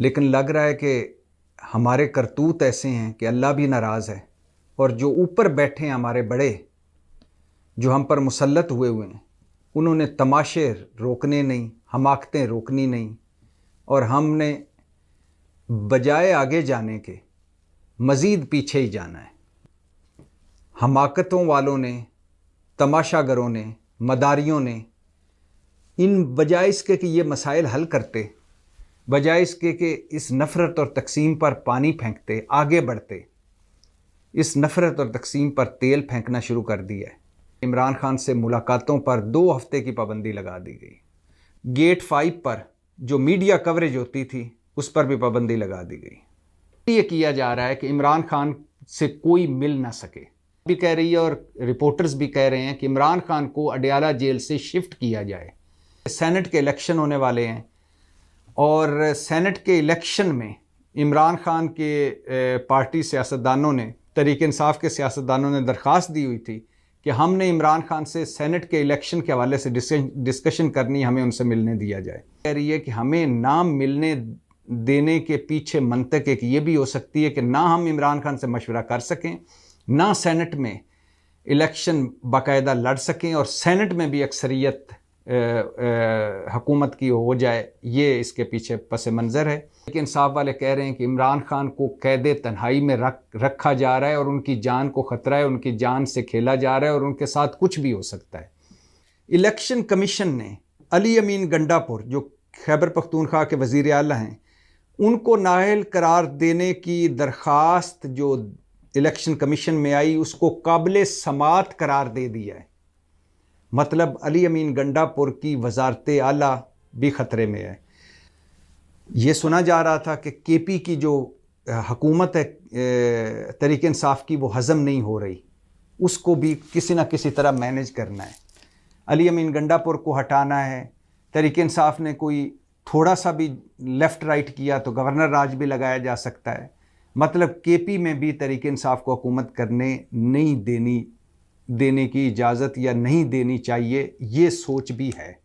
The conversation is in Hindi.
लेकिन लग रहा है कि हमारे करतूत ऐसे हैं कि अल्लाह भी नाराज़ है, और जो ऊपर बैठे हैं हमारे बड़े, जो हम पर मुसल्लत हुए हैं, उन्होंने तमाशे रोकने नहीं, हमाकतें रोकनी नहीं, और हमने बजाय आगे जाने के मज़ीद पीछे ही जाना है। हमाकतों वालों ने, तमाशागरों ने, मदारियों ने इन बजाय इसके कि ये मसाइल हल करते, बजाय इसके कि इस नफ़रत और तकसीम पर पानी फेंकते, आगे बढ़ते, इस नफ़रत और तकसीम पर तेल फेंकना शुरू कर दिया है। इमरान खान से मुलाकातों पर 2 हफ्ते की पाबंदी लगा दी गई। गेट 5 पर जो मीडिया कवरेज होती थी उस पर भी पाबंदी लगा दी गई। ये किया जा रहा है कि इमरान खान से कोई मिल ना सके। भी कह रही है और रिपोर्टर्स भी कह रहे हैं कि इमरान खान को अडयाला जेल से शिफ्ट किया जाए। सेनेट के इलेक्शन होने वाले हैं और सेनेट के इलेक्शन में इमरान खान के पार्टी सियासतदानों ने, तहरीक इंसाफ के सियासतदानों ने दरख्वास्त दी हुई थी कि हमने इमरान खान से सेनेट के इलेक्शन के हवाले से डिस्कशन करनी, हमें उनसे मिलने दिया जाए। कह रही है कि हमें नाम मिलने देने के पीछे मंतक एक ये भी हो सकती है कि ना हम इमरान खान से मशवरा कर सकें, ना सेनेट में इलेक्शन बाकायदा लड़ सकें, और सेनेट में भी अक्सरियत हुकूमत की हो जाए। ये इसके पीछे पस मंज़र है। लेकिन इंसाफ वाले कह रहे हैं कि इमरान खान को कैदे तन्हाई में रखा जा रहा है और उनकी जान को ख़तरा है, उनकी जान से खेला जा रहा है और उनके साथ कुछ भी हो सकता है। इलेक्शन कमीशन ने अली अमीन गंडापुर, जो खैबर पख्तूनख्वा के वज़ीर आला हैं, उनको नाअहल करार देने की दरख्वास्त जो इलेक्शन कमीशन में आई उसको काबिल समात करार दे दिया है। मतलब अली अमीन गंडापुर की वजारत आला भी ख़तरे में है। ये सुना जा रहा था कि केपी की जो हुकूमत है तहरीक इंसाफ की, वो हज़म नहीं हो रही, उसको भी किसी न किसी तरह मैनेज करना है। अली अमीन गंडापुर को हटाना है। तहरीक इंसाफ ने कोई थोड़ा सा भी लेफ़्ट राइट किया तो गवर्नर राज भी लगाया जा सकता है। मतलब केपी में भी तहरीक इंसाफ को हुकूमत करने नहीं देने की इजाज़त या नहीं देनी चाहिए, ये सोच भी है।